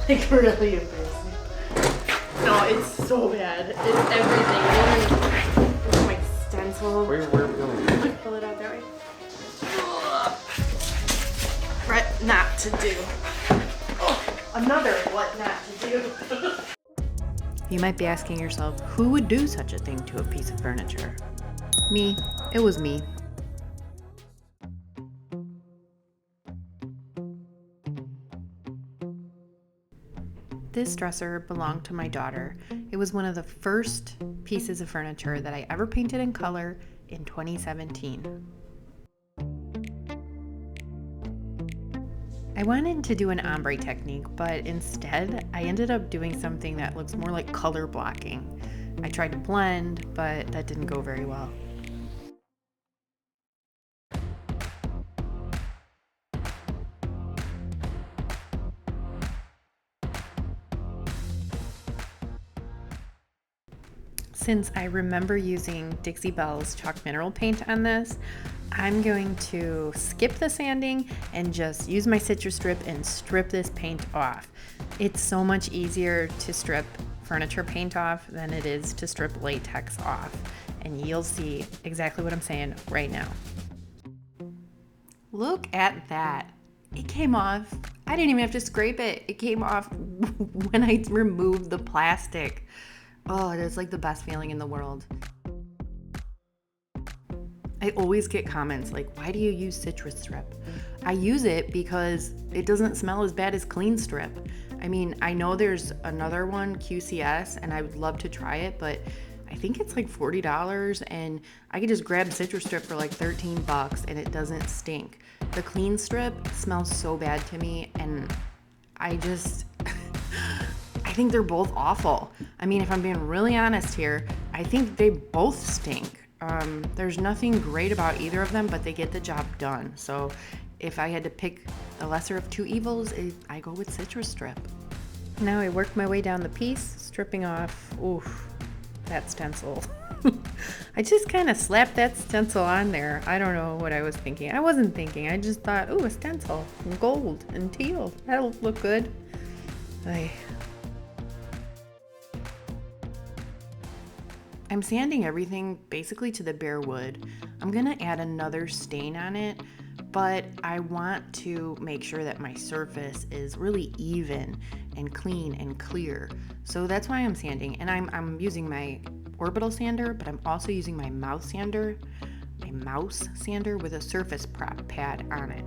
Like really embarrassing. No, it's so bad. It's everything. It's my stencil. Where are we going? Pull it out that way. What not to do. Oh, another what not to do. You might be asking yourself, who would do such a thing to a piece of furniture? Me. It was me. This dresser belonged to my daughter. It was one of the first pieces of furniture that I ever painted in color in 2017. I wanted to do an ombre technique, but instead I ended up doing something that looks more like color blocking. I tried to blend, but that didn't go very well. Since I remember using Dixie Belle's chalk mineral paint on this, I'm going to skip the sanding and just use my citrus strip and strip this paint off. It's so much easier to strip furniture paint off than it is to strip latex off. And you'll see exactly what I'm saying right now. Look at that. It came off. I didn't even have to scrape it. It came off when I removed the plastic. Oh, it is like the best feeling in the world. I always get comments like, why do you use citrus strip? I use it because it doesn't smell as bad as clean strip. I mean, I know there's another one, QCS, and I would love to try it, but I think it's like $40 and I could just grab citrus strip for like $13 and it doesn't stink. The clean strip smells so bad to me and I just, I think they're both awful. I mean, if I'm being really honest here, I think they both stink. There's nothing great about either of them, but they get the job done. So if I had to pick the lesser of two evils, I go with citrus strip. Now I work my way down the piece, stripping off, oof, that stencil. I just kind of slapped that stencil on there. I don't know what I was thinking. I wasn't thinking. I just thought, ooh, a stencil, in gold and teal. That'll look good. I'm sanding everything basically to the bare wood. I'm gonna add another stain on it, but I want to make sure that my surface is really even and clean and clear. So that's why I'm sanding, and I'm using my orbital sander, but I'm also using my mouse sander with a surface prop pad on it.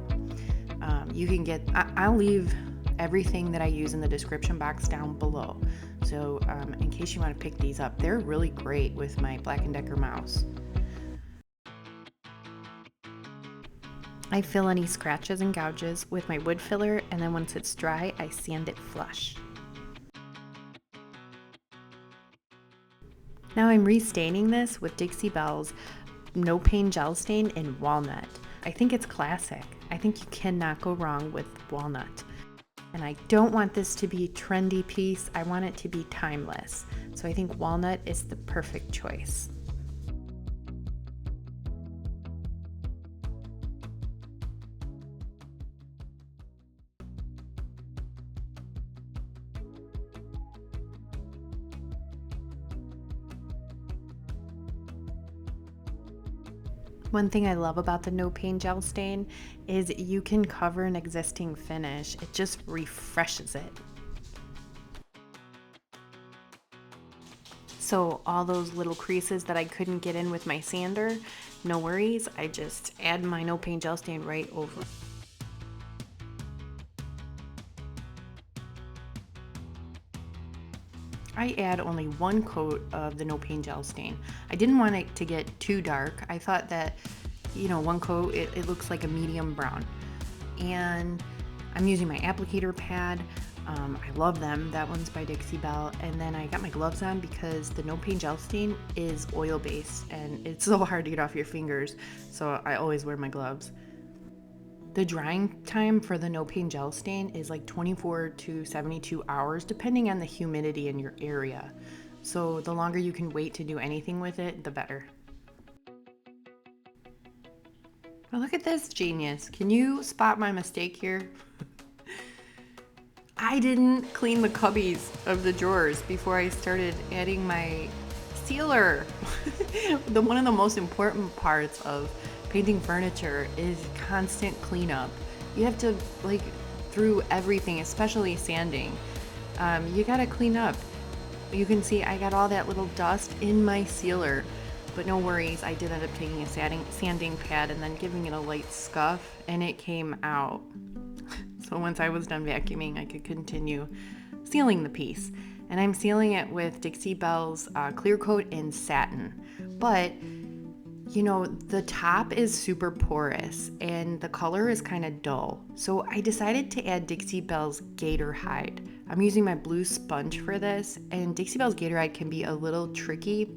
You can get, I'll leave everything that I use in the description box down below. So in case you want to pick these up, they're really great with my Black & Decker mouse. I fill any scratches and gouges with my wood filler, and then once it's dry, I sand it flush. Now I'm restaining this with Dixie Belle's No Pain Gel Stain in Walnut. I think it's classic. I think you cannot go wrong with walnut. And I don't want this to be a trendy piece. I want it to be timeless. So I think walnut is the perfect choice. One thing I love about the No Pain Gel Stain is you can cover an existing finish. It just refreshes it. So all those little creases that I couldn't get in with my sander, no worries. I just add my No Pain Gel Stain right over. I add only one coat of the No Pain Gel Stain. I didn't want it to get too dark. I thought that, one coat, it looks like a medium brown. And I'm using my applicator pad. I love them. That one's by Dixie Belle. And then I got my gloves on because the No Pain Gel Stain is oil-based and it's so hard to get off your fingers. So I always wear my gloves. The drying time for the No Pain Gel Stain is like 24 to 72 hours, depending on the humidity in your area. So the longer you can wait to do anything with it, the better. Oh, look at this genius. Can you spot my mistake here? I didn't clean the cubbies of the drawers before I started adding my sealer. One of the most important parts of painting furniture is constant cleanup. You have to, like, through everything, especially sanding, you gotta clean up. You can see I got all that little dust in my sealer, but no worries, I did end up taking a sanding pad and then giving it a light scuff, and it came out. So once I was done vacuuming, I could continue sealing the piece. And I'm sealing it with Dixie Belle's clear coat in satin. But, you know, the top is super porous and the color is kind of dull. So I decided to add Dixie Belle's Gator Hide. I'm using my blue sponge for this, and Dixie Belle's Gator Hide can be a little tricky,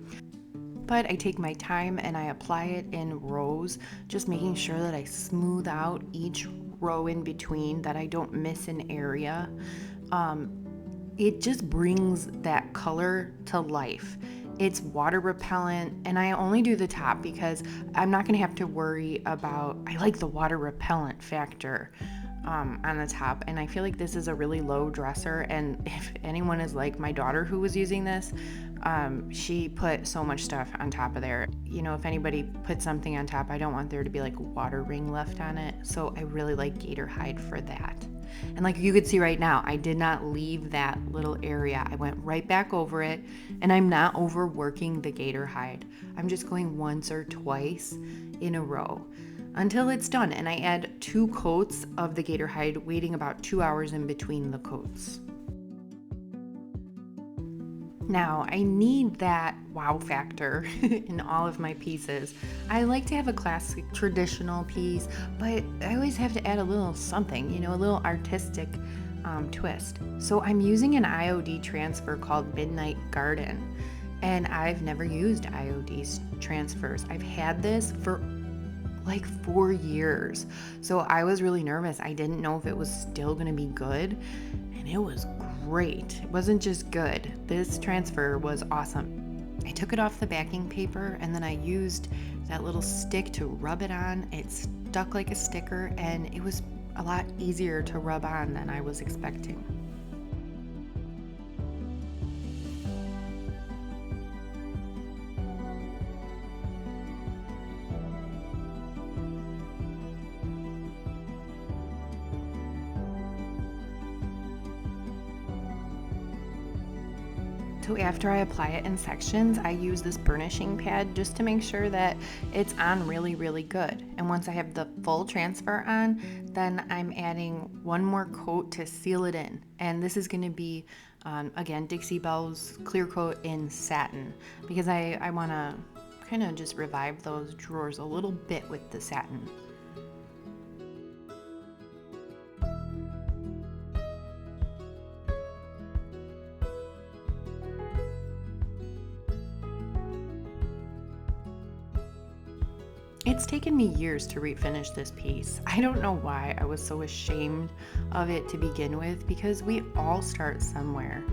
but I take my time and I apply it in rows, just making sure that I smooth out each row in between, that I don't miss an area. It just brings that color to life. It's water repellent, and I only do the top because I'm not gonna have to worry about, I like the water repellent factor on the top, and I feel like this is a really low dresser, and if anyone is like my daughter who was using this, she put so much stuff on top of there. You know, if anybody puts something on top, I don't want there to be like a water ring left on it, so I really like Gator Hide for that. And like you could see right now, I did not leave that little area. I went right back over it, and I'm not overworking the Gator Hide. I'm just going once or twice in a row until it's done, and I add 2 coats of the Gator Hide, waiting about 2 hours in between the coats. Now, I need that wow factor in all of my pieces. I like to have a classic traditional piece, but I always have to add a little something, you know, a little artistic twist. So I'm using an IOD transfer called Midnight Garden, and I've never used IOD transfers. I've had this for like 4 years. So I was really nervous. I didn't know if it was still gonna be good, and it was great. It wasn't just good. This transfer was awesome. I took it off the backing paper, and then I used that little stick to rub it on. It stuck like a sticker, and it was a lot easier to rub on than I was expecting. So after I apply it in sections, I use this burnishing pad just to make sure that it's on really, really good. And once I have the full transfer on, then I'm adding 1 more coat to seal it in. And this is going to be, again, Dixie Belle's clear coat in satin, because I want to kind of just revive those drawers a little bit with the satin. It's taken me years to refinish this piece. I don't know why I was so ashamed of it to begin with, because we all start somewhere.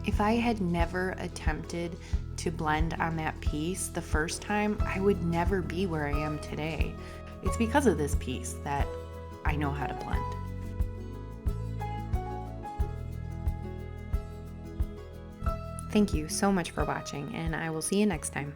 If I had never attempted to blend on that piece the first time, I would never be where I am today. It's because of this piece that I know how to blend. Thank you so much for watching, and I will see you next time.